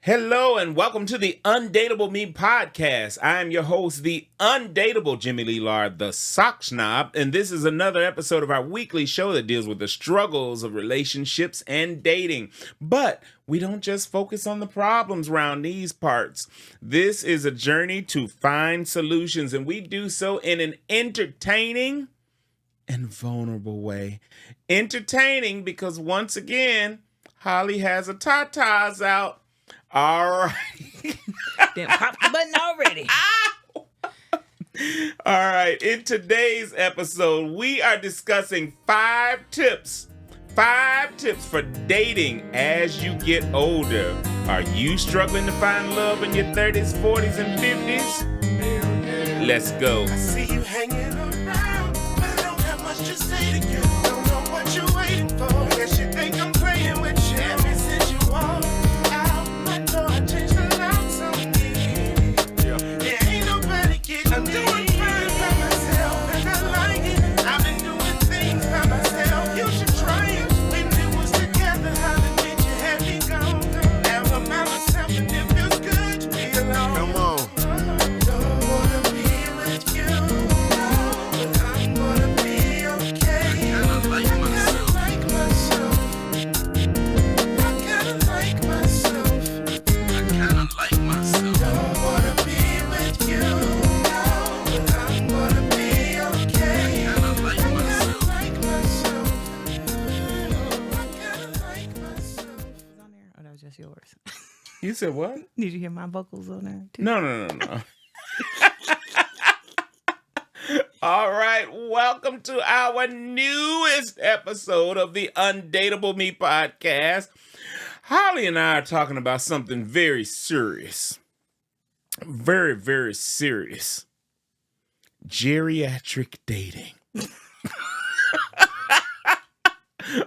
Hello and welcome to the Undateable Me podcast. I am your host, the undateable Jimmy Lee Lard, the Sock Snob, and this is another episode of our weekly show that deals with the struggles of relationships and dating. But we don't just focus on the problems around these parts. This is a journey to find solutions, and we do so in an entertaining and vulnerable way. Entertaining because once again, Holly has her tatas out. All right. Then pop the button already. All right. In today's episode, we are discussing 5 tips. 5 tips for dating as you get older. Are you struggling to find love in your 30s, 40s, and 50s? Let's go. I see you hanging around, but I don't have much to say to you. Don't know what you're waiting for. Guess you think I'm playing with you. Ever since you walked out my door, I changed the locks on me. There ain't nobody getting I'm doing fine by myself, and I like it. I've been doing things by myself. You should try it. When we was together, I'll admit you had me gone. Now I'm by myself, and it feels good to be alone. Come on. Don't wanna be with you, but I'm gonna be okay. I kinda like myself. I kinda like myself. Don't wanna be with you, but I'm gonna be okay. I kinda like myself. I kinda like myself. On there? Oh, that was just yours. You said what? Did you hear my vocals on there too? No. All right, welcome to our newest episode of the Undateable Me podcast. Holly and I are talking about something very serious. Very, very serious. Geriatric dating.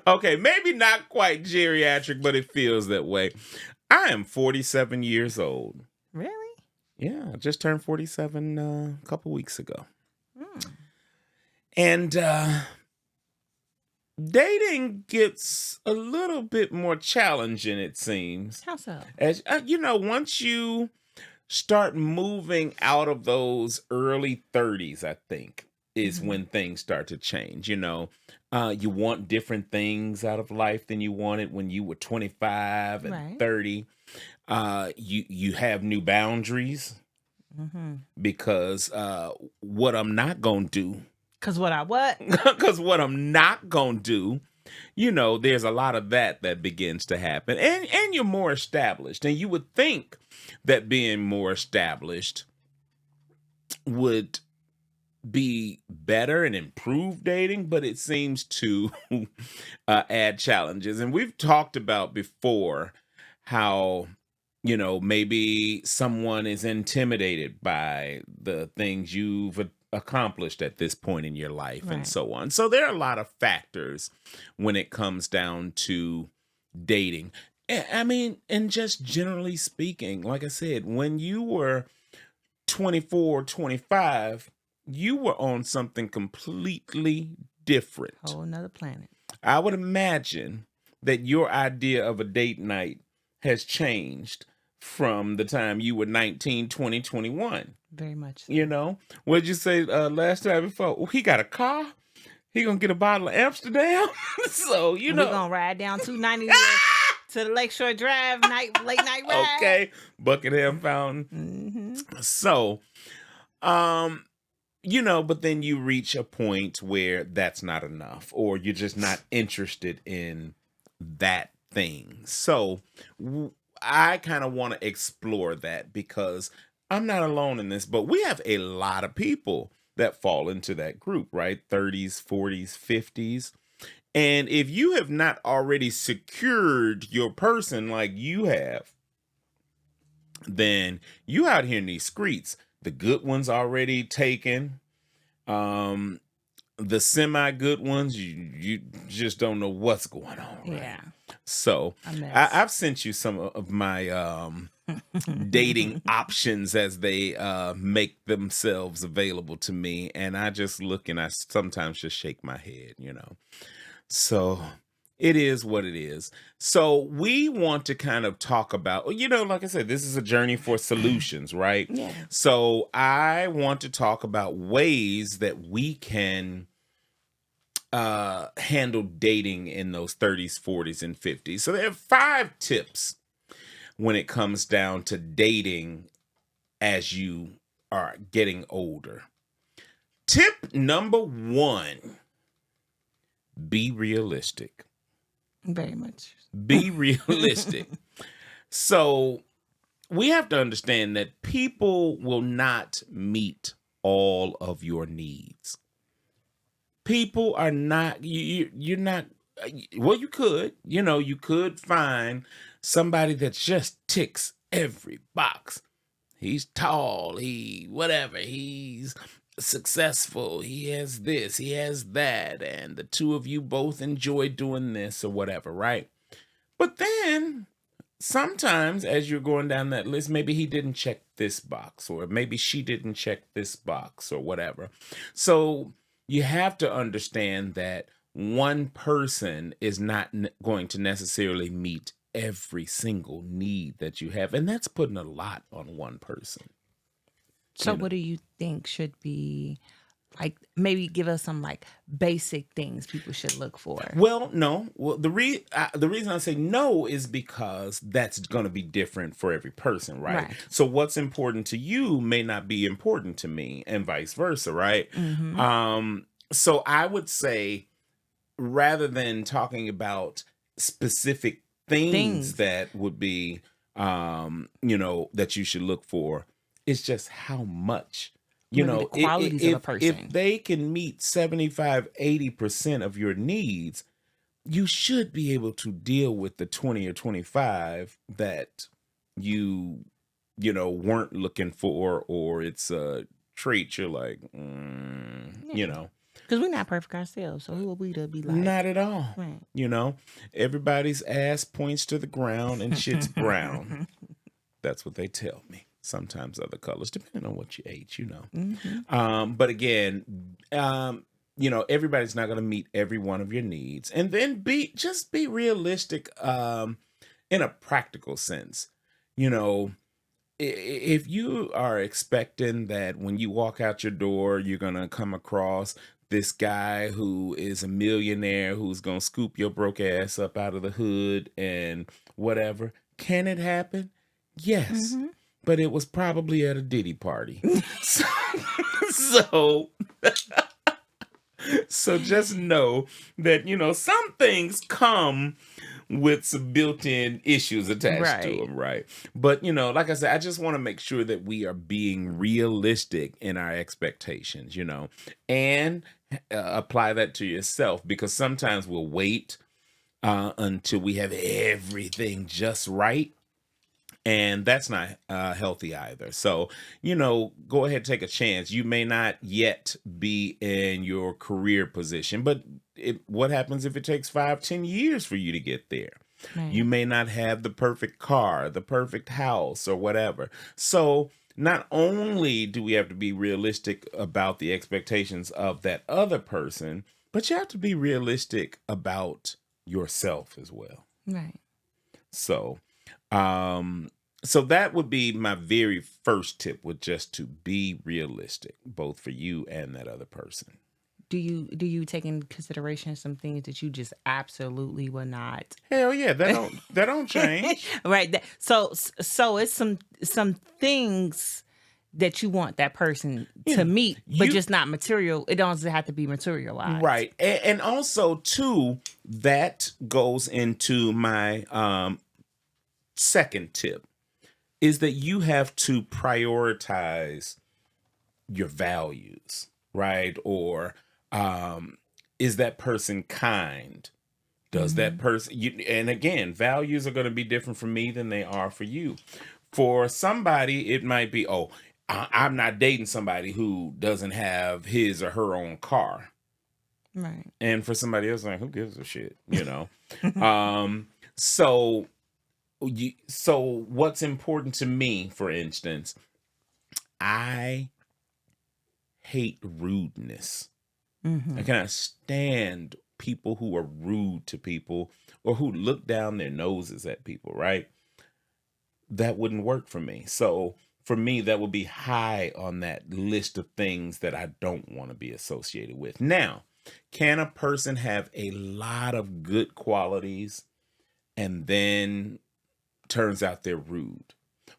Okay, maybe not quite geriatric, but it feels that way. I am 47 years old. Really? Yeah, I just turned 47 a couple weeks ago. Hmm. And dating gets a little bit more challenging, it seems. How so? As once you start moving out of those early 30s, I think, is when things start to change. You want different things out of life than you wanted when you were 25 and Right. 30. You have new boundaries Mm-hmm. because what I'm not going to do, Cause what? because what I'm not going to do, there's a lot of that begins to happen. And you're more established. And you would think that being more established would be better and improve dating, but it seems to add challenges. And we've talked about before how, maybe someone is intimidated by the things you've accomplished at this point in your life and Right. so on. So there are a lot of factors when it comes down to dating. I mean, and just generally speaking, like I said, when you were 24, 25, you were on something completely different. Whole nother planet. I would imagine that your idea of a date night has changed from the time you were 19, 20, 21. Very much so. What'd you say last time before? Oh, he got a car? He gonna get a bottle of Amsterdam? So, We're gonna ride down 290 to the Lakeshore Drive late night ride. Okay, Buckingham Fountain. Mm-hmm. So, but then you reach a point where that's not enough, or you're just not interested in that thing. So I kind of want to explore that because I'm not alone in this, but we have a lot of people that fall into that group, right? 30s, 40s, 50s. And if you have not already secured your person like you have, then you out here in these streets. The good ones already taken. The semi-good ones, you just don't know what's going on. Right? Yeah. So A mess. I've sent you some of my dating options as they make themselves available to me. And I just look and I sometimes just shake my head, So It is what it is. So we want to kind of talk about, like I said, this is a journey for solutions, right? Yeah. So I want to talk about ways that we can handle dating in those 30s, 40s, and 50s. So there are 5 tips when it comes down to dating as you are getting older. Tip number 1, be realistic. Very much. Be realistic. So we have to understand that people will not meet all of your needs. People are not, you're not, well, you could find somebody that just ticks every box. He's tall, he's successful, he has this, he has that, and the two of you both enjoy doing this or whatever, right? But then sometimes as you're going down that list, maybe he didn't check this box, or maybe she didn't check this box, or whatever. So you have to understand that one person is not going to necessarily meet every single need that you have, and that's putting a lot on one person. So what do you think should be, like, maybe give us some like basic things people should look for? Well, no. Well, the reason I say no is because that's going to be different for every person, right? So what's important to you may not be important to me, and vice versa, right? So I would say, rather than talking about specific things that would be, that you should look for, it's just how much, the qualities of a person. If they can meet 75-80% of your needs, you should be able to deal with the 20 or 25 that you weren't looking for, or it's a trait you're like, Because we're not perfect ourselves, so who are we to be like? Not at all. Right. Everybody's ass points to the ground and shit's brown. That's what they tell me. Sometimes other colors, depending on what you ate, But again, everybody's not going to meet every one of your needs. And then be realistic in a practical sense. If you are expecting that when you walk out your door, you're going to come across this guy who is a millionaire who's going to scoop your broke ass up out of the hood and whatever, can it happen? Yes. But it was probably at a Diddy party. So just know that, some things come with some built-in issues attached to them, right? But, like I said, I just want to make sure that we are being realistic in our expectations, and apply that to yourself, because sometimes we'll wait until we have everything just right. And that's not healthy either. So, go ahead, take a chance. You may not yet be in your career position, but what happens if it takes 5-10 years for you to get there? Right. You may not have the perfect car, the perfect house, or whatever. So not only do we have to be realistic about the expectations of that other person, but you have to be realistic about yourself as well. Right. So that would be my very first tip, would just to be realistic, both for you and that other person. Do you take in consideration some things that you just absolutely will not? Hell yeah, that don't change. Right. So it's some things that you want that person to meet, but just not material. It doesn't have to be materialized. Right. And also too, that goes into my second tip, is that you have to prioritize your values, right? Or is that person kind? Does that person, and again, values are going to be different for me than they are for you. For somebody, it might be, I'm not dating somebody who doesn't have his or her own car. Right. And for somebody else, like, who gives a shit, So what's important to me, for instance, I hate rudeness. I cannot stand people who are rude to people or who look down their noses at people, right? That wouldn't work for me. So for me, that would be high on that list of things that I don't want to be associated with. Now, can a person have a lot of good qualities and then turns out they're rude?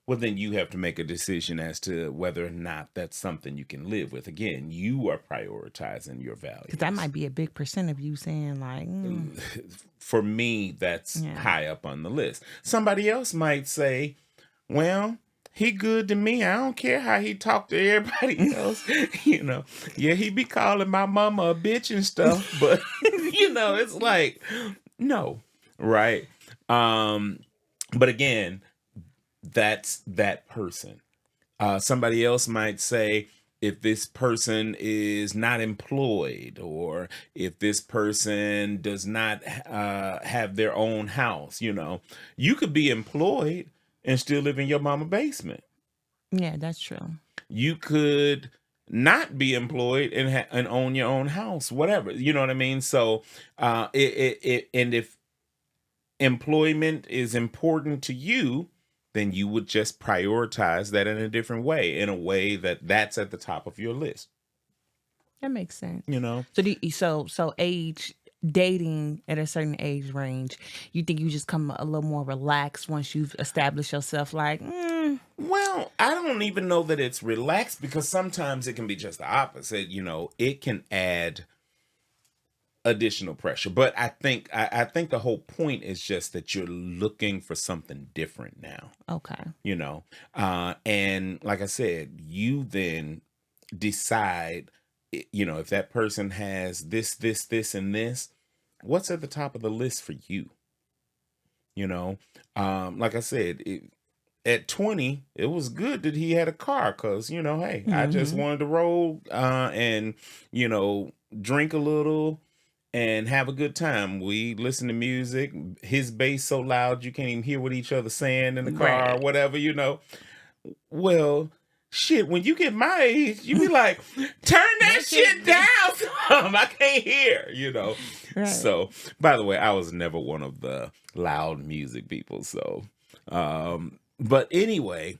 Well, then you have to make a decision as to whether or not that's something you can live with. Again, you are prioritizing your values. Because that might be a big percent of you saying like, For me, that's high up on the list. Somebody else might say, well, he good to me. I don't care how he talk to everybody else. Yeah, he be calling my mama a bitch and stuff, but it's like, no, right? But again, that's that person. Somebody else might say, if this person is not employed, or if this person does not have their own house, you could be employed and still live in your mama basement. Yeah, that's true. You could not be employed and own your own house, whatever. You know what I mean? So, and if employment is important to you, then you would just prioritize that in a different way, in a way that's at the top of your list. That makes sense. So age, dating at a certain age range, you think you just come a little more relaxed once you've established yourself like, Well, I don't even know that it's relaxed, because sometimes it can be just the opposite. It can add additional pressure. But I think the whole point is just that you're looking for something different now. Okay. And like I said, you then decide, if that person has this, and this, what's at the top of the list for you? Like I said, at 20, it was good that he had a car, because, hey, I just wanted to roll and, drink a little and have a good time. We listen to music, his bass so loud you can't even hear what each other's saying in the car or whatever, Well, shit, when you get my age, you be like, turn that shit down. I can't hear, Right. So, by the way, I was never one of the loud music people. So, but anyway,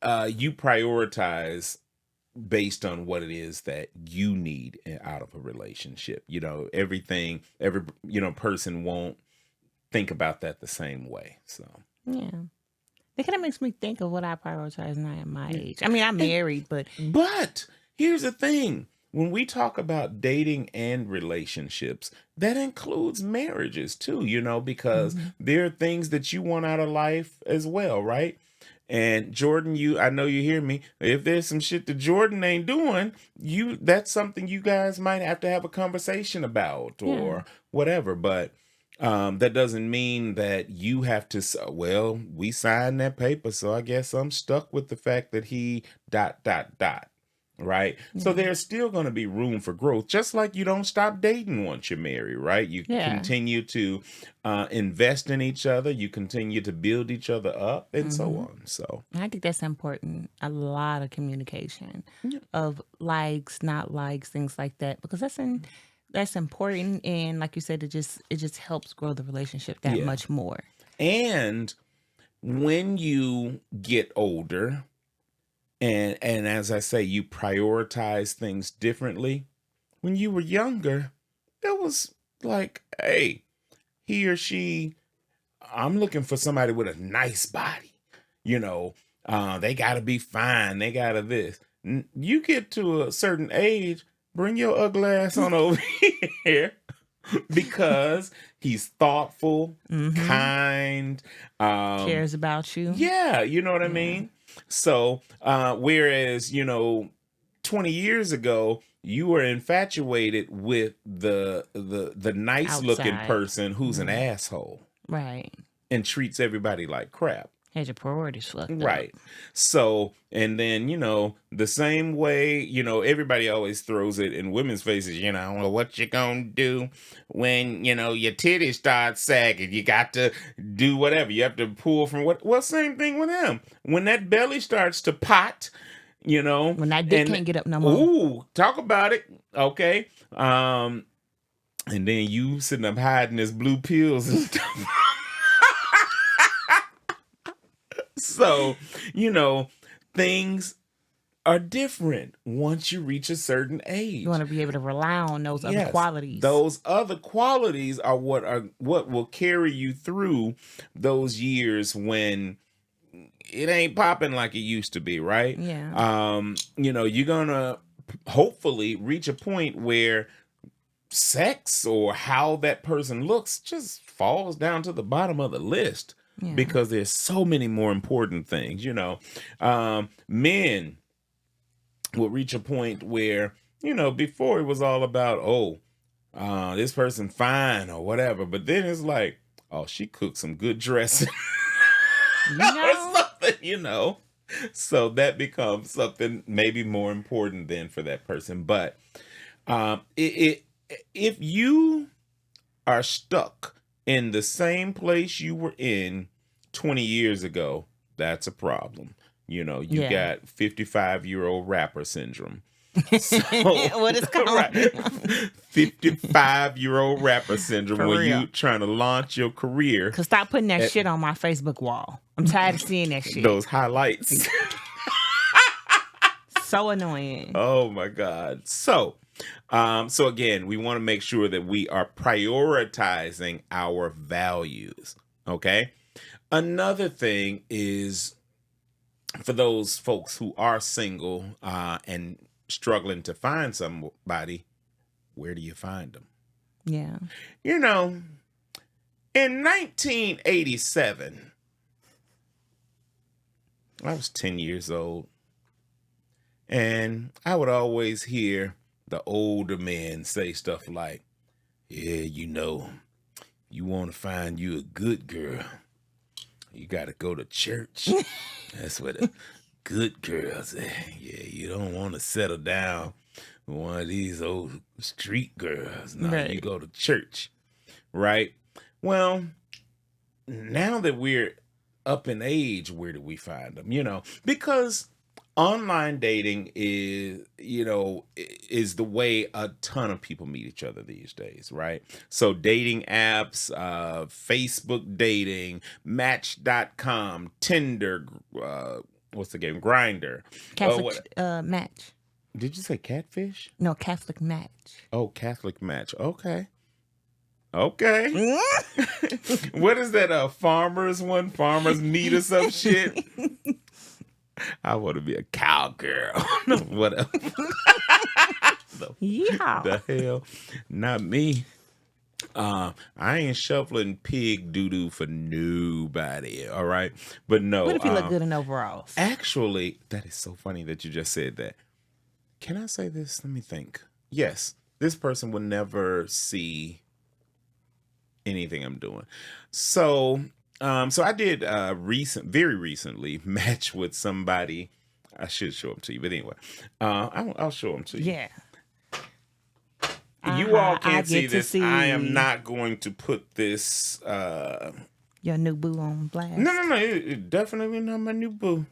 you prioritize based on what it is that you need out of a relationship. Every person won't think about that the same way. So, yeah. That kind of makes me think of what I prioritize now at my age. I mean, I'm married, but here's the thing. When we talk about dating and relationships, that includes marriages too, because there are things that you want out of life as well, right? And Jordan, I know you hear me. If there's some shit that Jordan ain't doing, that's something you guys might have to have a conversation about or whatever. But that doesn't mean that you have to, well, we signed that paper, so I guess I'm stuck with the fact that he ... Right? So there's still going to be room for growth, just like you don't stop dating once you're married, right? You continue to invest in each other. You continue to build each other up and so on. So I think that's important. A lot of communication of likes, not likes, things like that, because that's important. And like you said, it just helps grow the relationship that much more. And when you get older, and as I say, you prioritize things differently. When you were younger, it was like, hey, he or she, I'm looking for somebody with a nice body. They got to be fine. They got to this. You get to a certain age, bring your ugly ass on over here, because he's thoughtful, kind, cares about you. Yeah, you know what I mean? So, whereas, 20 years ago, you were infatuated with the nice looking person who's an asshole. Right. And treats everybody like crap. Has your priorities fucked up. Right. So, and then, the same way, everybody always throws it in women's faces, well, what you gonna do when, your titties start sagging? You got to do whatever. You have to pull from well, same thing with them. When that belly starts to pot, when that dick can't get up no more. Ooh, talk about it. Okay. And then you sitting up hiding his blue pills and stuff. So, things are different once you reach a certain age. You want to be able to rely on those other qualities. Those other qualities are what will carry you through those years when it ain't popping like it used to be, right? Yeah. You're gonna hopefully reach a point where sex or how that person looks just falls down to the bottom of the list. Yeah. Because there's so many more important things, men will reach a point where, before it was all about, this person fine or whatever. But then it's like, oh, she cooked some good dressing. Or something, So that becomes something maybe more important than for that person. But if you are stuck in the same place you were in 20 years ago, that's a problem. You got 55-year-old rapper syndrome. So, what is called? Right, 55-year-old rapper syndrome when you trying to launch your career. Cause stop putting that shit on my Facebook wall. I'm tired of seeing that shit. Those highlights. So annoying. Oh my God. So again, we want to make sure that we are prioritizing our values. Okay. Another thing is for those folks who are single and struggling to find somebody, where do you find them? Yeah. In 1987, I was 10 years old, and I would always hear the older men say stuff like, yeah, you want to find you a good girl, you got to go to church. That's what the good girls are. Yeah, you don't want to settle down with one of these old street girls. No, right. You go to church, right? Well, now that we're up in age, where do we find them? Because online dating is the way a ton of people meet each other these days, right? So dating apps, Facebook dating, Match.com, Tinder, what's the game? Grindr. Catholic Match. Did you say Catfish? No, Catholic Match. Oh, Catholic Match. Okay. What is that? Farmers one? Farmers meet or some shit? I want to be a cowgirl. Whatever. The hell? Not me. I ain't shuffling pig doo-doo for nobody, all right? But no. What if you look good in overalls? Actually, that is so funny that you just said that. Can I say this? Let me think. Yes, this person will never see anything I'm doing. So I did very recently match with somebody. I should show them to you, but anyway, I'll show them to you. Yeah. You all can't see this. I am not going to put this. Your new boo on blast. No. It definitely not my new boo,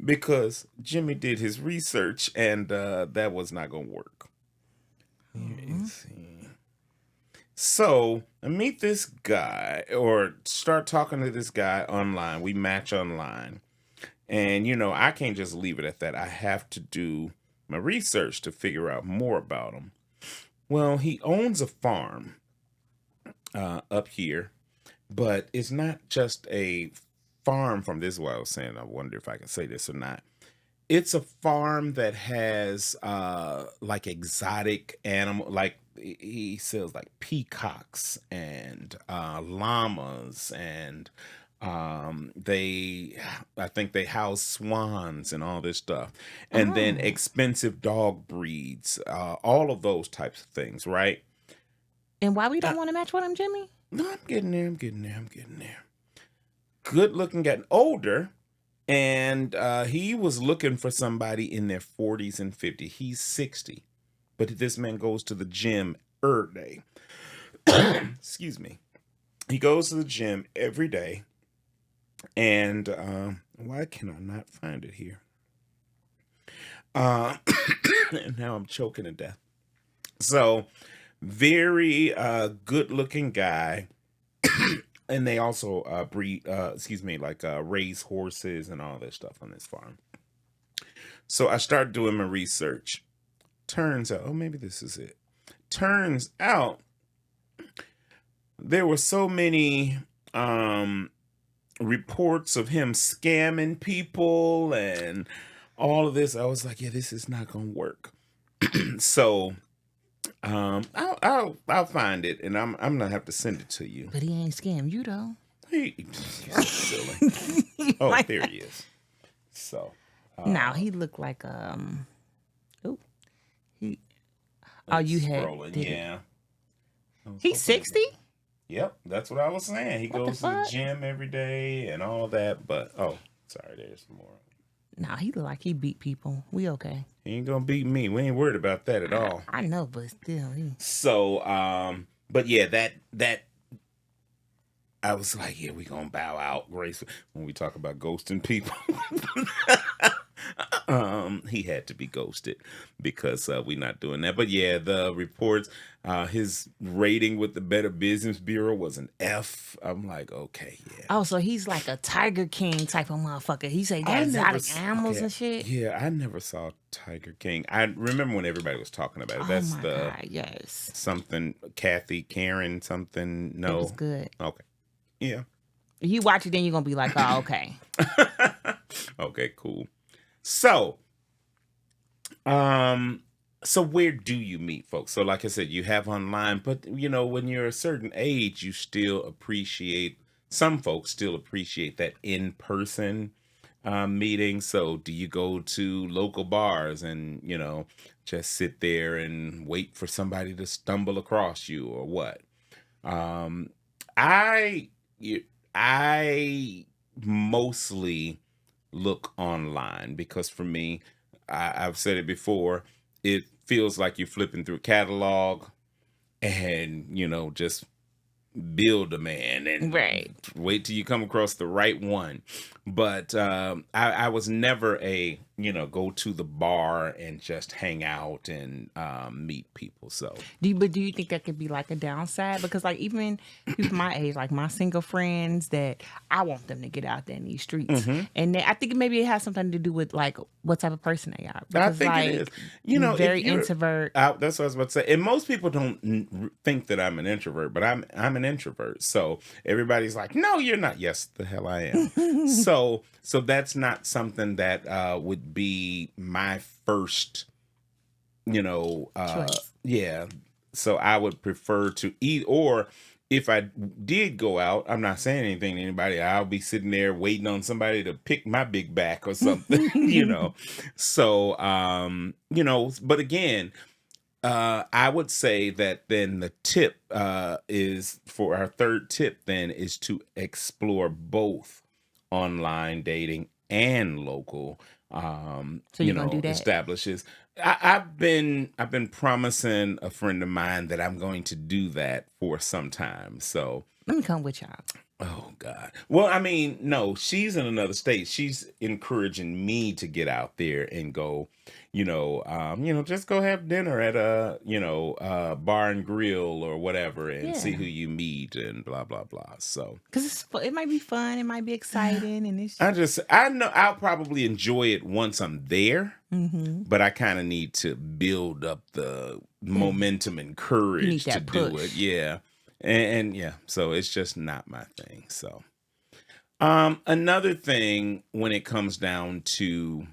because Jimmy did his research and that was not going to work. Let's see. So I meet this guy, or start talking to this guy online. We match online. And, I can't just leave it at that. I have to do my research to figure out more about him. Well, he owns a farm up here, but it's not just a farm from this is what I was saying. I wonder if I can say this or not. It's a farm that has like exotic animal, like he sells like peacocks and llamas, and I think they house swans and all this stuff, and then expensive dog breeds, all of those types of things, right? And why we don't want to match with him, Jimmy? No, I'm getting there. Good looking, getting older. And he was looking for somebody in their 40s and 50s. He's 60. But this man goes to the gym every day. Excuse me. He goes to the gym every day. And why can I not find it here? And now I'm choking to death. So Very good-looking guy. And they also raise horses and all that stuff on this farm. So I started doing my research. Turns out, oh, maybe this is it. Turns out there were so many reports of him scamming people and all of this. I was like, yeah, this is not gonna work. So I'll find it, and I'm gonna have to send it to you. But he ain't scammed you though. He's silly. Oh, there he is. So no, he looked like you had scrolling, yeah. He's 60? Yep, that's what I was saying. He goes to the gym every day and all that, but sorry, there's more. No, he look like he beat people. We okay. He ain't gonna beat me. We ain't worried about that at all. I know, but still. So, but yeah, that I was like, yeah, we gonna bow out gracefully when we talk about ghosting people. He had to be ghosted because we're not doing that. But yeah, the reports, his rating with the Better Business Bureau was an F. I'm like, okay, yeah. Oh, so he's like a Tiger King type of motherfucker. He say got exotic animals and shit. Yeah, I never saw Tiger King. I remember when everybody was talking about it. That's God, yes. Something Karen something. No, it was good. Okay, yeah. You watch it, then you're gonna be like, oh, okay. Okay, cool. So, so where do you meet folks? So like I said, you have online, but when you're a certain age, you still appreciate, some folks still appreciate that in-person meeting. So do you go to local bars and, just sit there and wait for somebody to stumble across you or what? I mostly look online because for me, I've said it before, it feels like you're flipping through a catalog and, just build a man and wait till you come across the right one. But I was never a, go to the bar and just hang out and meet people. So do you think that could be like a downside? Because like even people my age, like my single friends, that I want them to get out there in these streets. And I think maybe it has something to do with like what type of person they are. Because, I think it is. Very introvert. That's what I was about to say. And most people don't think that I'm an introvert, but I'm an introvert. So everybody's like, no, you're not. Yes, the hell I am. So that's not something that would be my first, choice. Yeah. So I would prefer to eat, or if I did go out, I'm not saying anything to anybody. I'll be sitting there waiting on somebody to pick my big back or something, So, but again, I would say that then the tip is for our third tip then is to explore both online dating and local so you're gonna do that? Establishes. I've been promising a friend of mine that I'm going to do that for some time. So let me come with y'all. Oh God. Well, I mean, no, she's in another state. She's encouraging me to get out there and go, just go have dinner at a bar and grill or whatever and see who you meet and blah, blah, blah. So, because it might be fun. It might be exciting. And I know I'll probably enjoy it once I'm there, but I kind of need to build up the momentum and courage to do it. Yeah. And yeah, so it's just not my thing. So, another thing when it comes down to,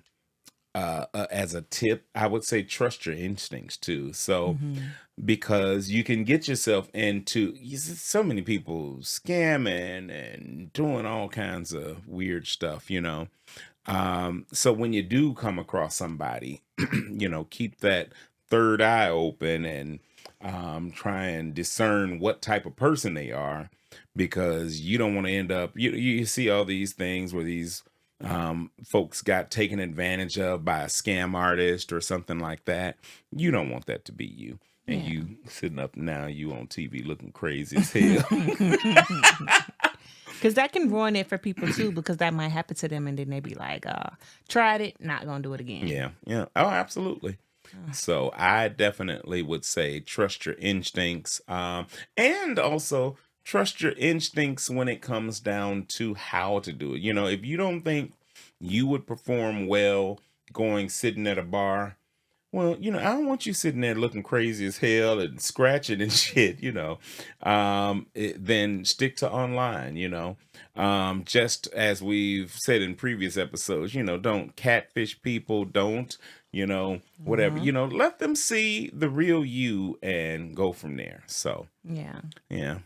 as a tip, I would say trust your instincts too. So, because you can get yourself into so many people scamming and doing all kinds of weird stuff, So when you do come across somebody, keep that third eye open and try and discern what type of person they are, because you don't want to end up, you see all these things where these folks got taken advantage of by a scam artist or something like that. You don't want that to be you. And you sitting up now, you on TV looking crazy as hell. Because that can ruin it for people too, because that might happen to them and then they be like, tried it, not gonna do it again. Yeah. Oh, absolutely. So I definitely would say trust your instincts, and also trust your instincts when it comes down to how to do it. You know, if you don't think you would perform well sitting at a bar, well, you know, I don't want you sitting there looking crazy as hell and scratching and shit, you know. Then stick to online, you know. Just as we've said in previous episodes, you know, don't catfish people, don't, you know, whatever, you know, let them see the real you and go from there. So, Yeah. yeah.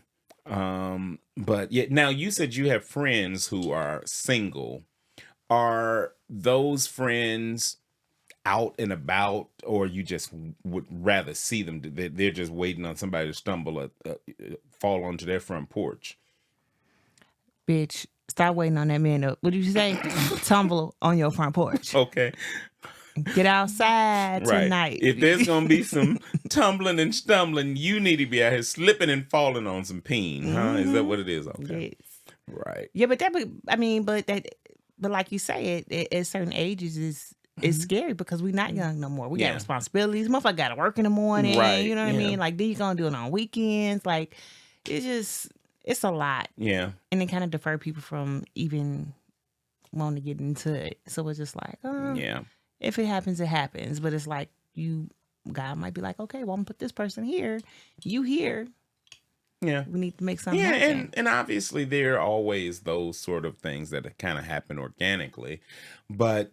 But yeah, now you said you have friends who are single. Are those friends out and about, or you just would rather see them? They're just waiting on somebody to fall onto their front porch? Bitch, stop waiting on that man to, what did you say? Tumble on your front porch. Okay, Get outside right. tonight. If there's gonna be some tumbling and stumbling, you need to be out here slipping and falling on some peen, huh? Is that what it is? Okay, Yes. right. Yeah, but but like you say, at certain ages is scary because we're not young no more. We got Yeah. responsibilities. Motherfucker got to work in the morning. Right, You know what I yeah. mean? Like, then you gonna do it on weekends. Like, it's a lot, Yeah, and it kind of defer people from even wanting to get into it. So it's just like, yeah, if it happens, it happens. But it's like God might be like, okay, well, I'm gonna put this person here. You here. yeah. We need to make something Yeah, happen. and obviously there are always those sort of things that kind of happen organically, but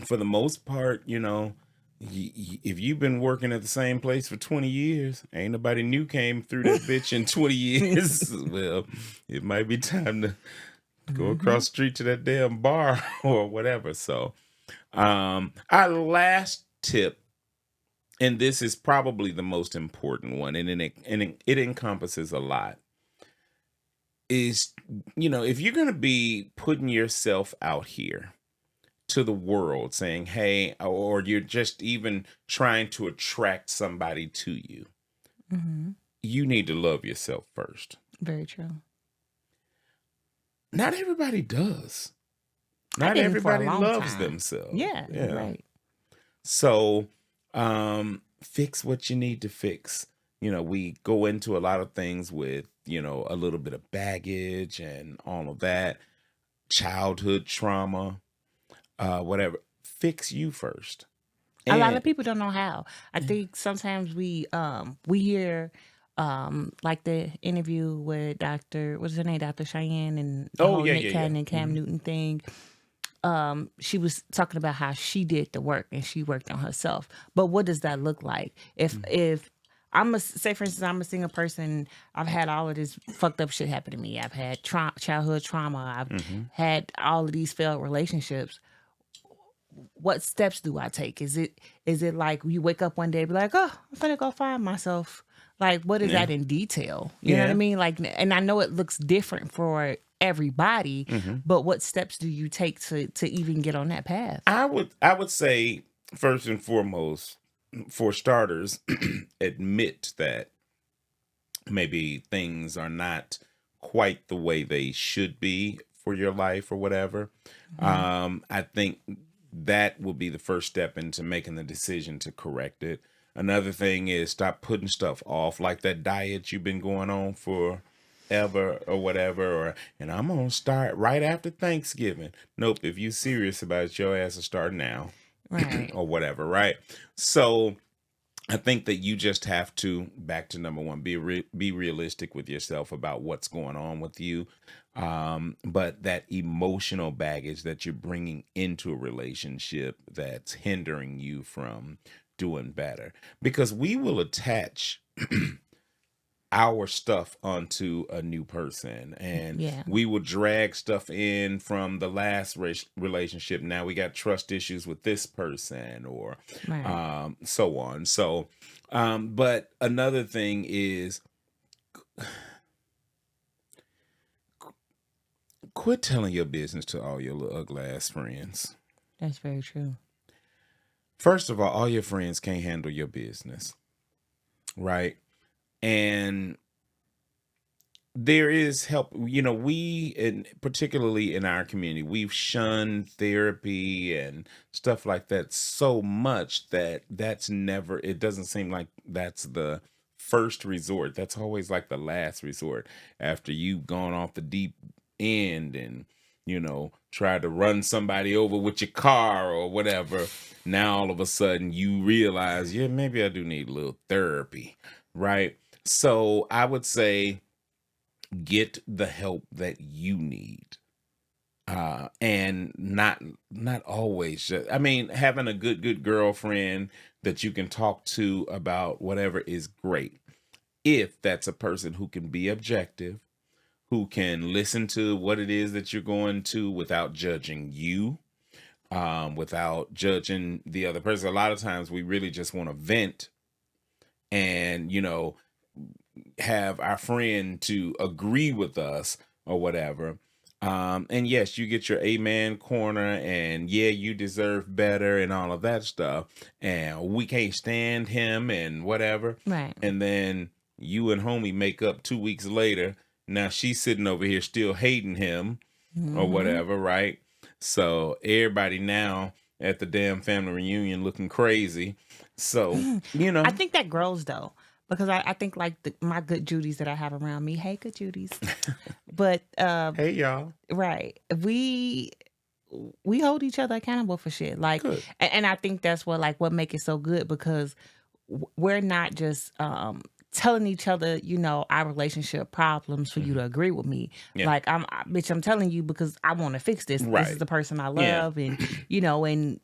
for the most part, you know, if you've been working at the same place for 20 years, ain't nobody new came through that bitch in 20 years. Well, it might be time to go across the street to that damn bar or whatever. So, our last tip, and this is probably the most important one, and it encompasses a lot, is, you know, if you're going to be putting yourself out here to the world saying, hey, or you're just even trying to attract somebody to you, you need to love yourself first. Very true. Not everybody does. I Not didn't for a everybody long loves time. themselves. Yeah, you're right. So, fix what you need to fix. You know, we go into a lot of things with, you know, a little bit of baggage and all of that, childhood trauma, whatever. Fix you first. A lot And- of people don't know how. I think sometimes we hear like the interview with what's her name, Dr. Cheyenne, and the whole Nick Cannon and Cam Newton thing. She was talking about how she did the work and she worked on herself. But what does that look like? If I'm say, for instance, I'm a single person, I've had all of this fucked up shit happen to me. I've had childhood trauma. I've had all of these failed relationships. What steps do I take? Is it like you wake up one day and be like, oh, I'm gonna go find myself? Like, what is that in detail? You know what I mean? Like, and I know it looks different for everybody, but what steps do you take to even get on that path? I would say, first and foremost, for starters, admit that maybe things are not quite the way they should be for your life or whatever. I think that will be the first step into making the decision to correct it. Another thing is stop putting stuff off, like that diet you've been going on for ever or whatever, and I'm gonna start right after Thanksgiving. Nope, if you serious about it, your ass will start now. Right. Or whatever, right? So I think that you just have to, back to number one, be realistic with yourself about what's going on with you. But that emotional baggage that you're bringing into a relationship that's hindering you from doing better, because we will attach our stuff onto a new person, and we will drag stuff in from the last relationship. Now we got trust issues with this person, or so on. So, but another thing is, quit telling your business to all your little ugly ass friends. That's very true. First of all your friends can't handle your business, right? And there is help. We, and particularly in our community, we've shunned therapy and stuff like that so much that it doesn't seem like that's the first resort. That's always like the last resort after you've gone off the deep end and, tried to run somebody over with your car or whatever. Now all of a sudden you realize, yeah, maybe I do need a little therapy, right? So I would say, get the help that you need, and not always having a good girlfriend that you can talk to about whatever is great, if that's a person who can be objective, who can listen to what it is that you're going to without judging you, without judging the other person. A lot of times we really just want to vent and have our friend to agree with us or whatever. And yes, you get your amen corner and yeah, you deserve better and all of that stuff. And we can't stand him and whatever. Right. And then you and homie make up 2 weeks later. Now she's sitting over here still hating him or whatever, right? So everybody now at the damn family reunion looking crazy. So, I think that grows though. Because I think like my good Judys that I have around me, hey, good Judys, but hey y'all, right? We hold each other accountable for shit, like, and I think that's what make it so good, because we're not just telling each other, our relationship problems for you to agree with me. Yeah. Like I'm telling you because I want to fix this. Right. This is the person I love, and and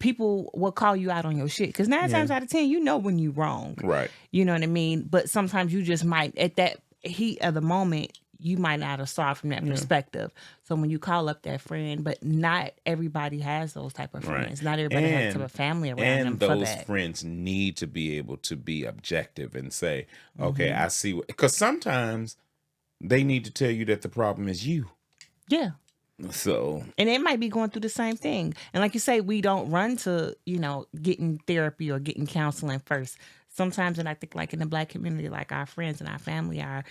people will call you out on your shit because 9 times out of 10, when you wrong. Right. You know what I mean? But sometimes you just might, at that heat of the moment, you might not have saw it from that perspective. So when you call up that friend, but not everybody has those type of friends. Right. Not everybody has type of family around them for that. And those friends need to be able to be objective and say, okay, I see. Because sometimes they need to tell you that the problem is you. Yeah. So, and it might be going through the same thing. And like you say, we don't run to, getting therapy or getting counseling first. Sometimes, and I think like in the Black community, like our friends and our family are,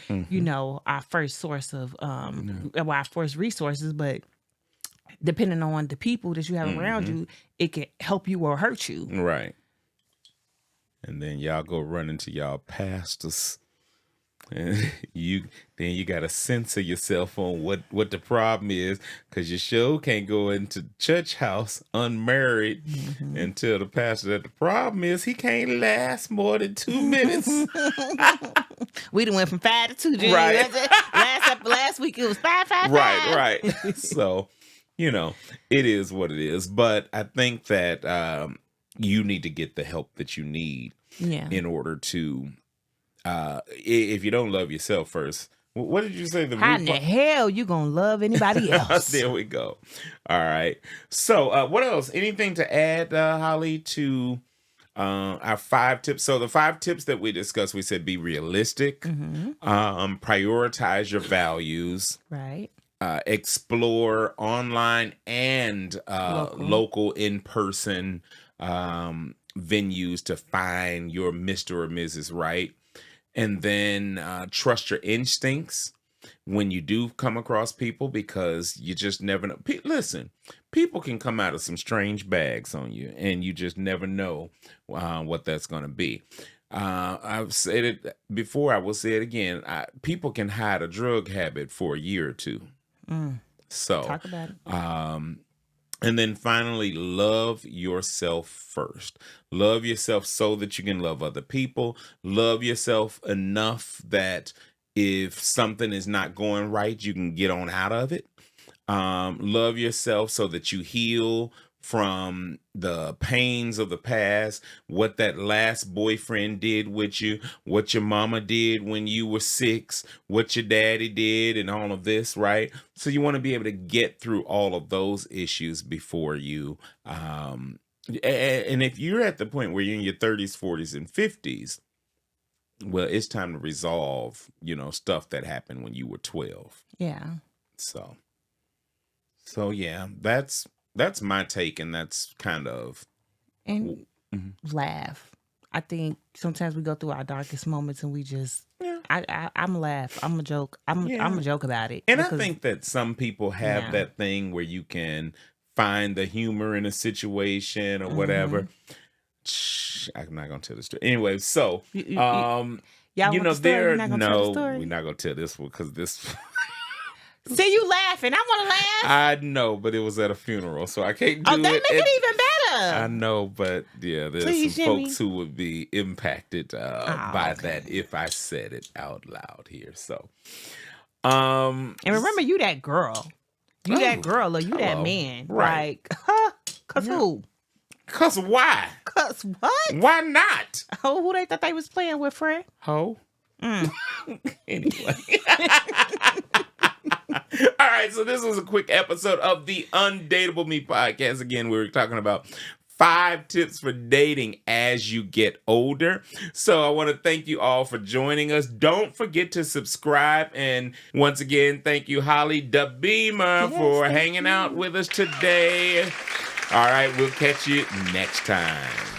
our first source of, our first resources. But depending on the people that you have around you, it can help you or hurt you. Right. And then y'all go run into y'all pastors. And you got to censor yourself on what the problem is, because you sure can't go into church house unmarried and tell the pastor that the problem is he can't last more than 2 minutes. We done went from 5 to 2, Jimmy. Right. Last week it was 5, 5, 5. Right. So, it is what it is. But I think that you need to get the help that you need in order to. If you don't love yourself first, what did you say? How in the hell you gonna love anybody else? There we go. All right. So, what else? Anything to add, Holly, to our 5 tips? So, the 5 tips that we discussed, we said be realistic, prioritize your values, right? Explore online and local in-person venues to find your Mr. or Mrs. Right. And then trust your instincts when you do come across people, because you just never know. Listen, people can come out of some strange bags on you, and you just never know what that's going to be. I've said it before. I will say it again. People can hide a drug habit for a year or 2. So talk about it. And then finally, love yourself first. Love yourself so that you can love other people. Love yourself enough that if something is not going right, you can get on out of it. Love yourself so that you heal from the pains of the past, what that last boyfriend did with you, what your mama did when you were 6, what your daddy did, and all of this, right? So you want to be able to get through all of those issues before you, and if you're at the point where you're in your 30s, 40s, and 50s, well, it's time to resolve, stuff that happened when you were 12. Yeah. So yeah, that's my take, and that's kind of... And laugh. I think sometimes we go through our darkest moments and we just I'm laugh. I'm a joke. I'm a joke about it. And I because- think that some people have Yeah. that thing where you can find the humor in a situation or whatever. Shh, I'm not gonna tell the story anyway. So, y'all want the story? You're not gonna tell the story? we're not gonna tell this one because this. See you laughing. I want to laugh. I know, but it was at a funeral, so I can't do Oh, that it. make it even better. I know, but yeah, there's Please, some Jimmy. folks who would be impacted by okay. that if I said it out loud here. So, And remember, you that girl. You that Oh, girl or you that hello. man. Right. Like, cause who? cause why? Cause what? Why not? Who they thought they was playing with, Fred? Ho. Anyway. All right, so this was a quick episode of the Undateable Me podcast. Again, we were talking about 5 tips for dating as you get older. So I want to thank you all for joining us. Don't forget to subscribe. And once again, thank you, Holly DaBeamer, for hanging out with us today. All right, we'll catch you next time.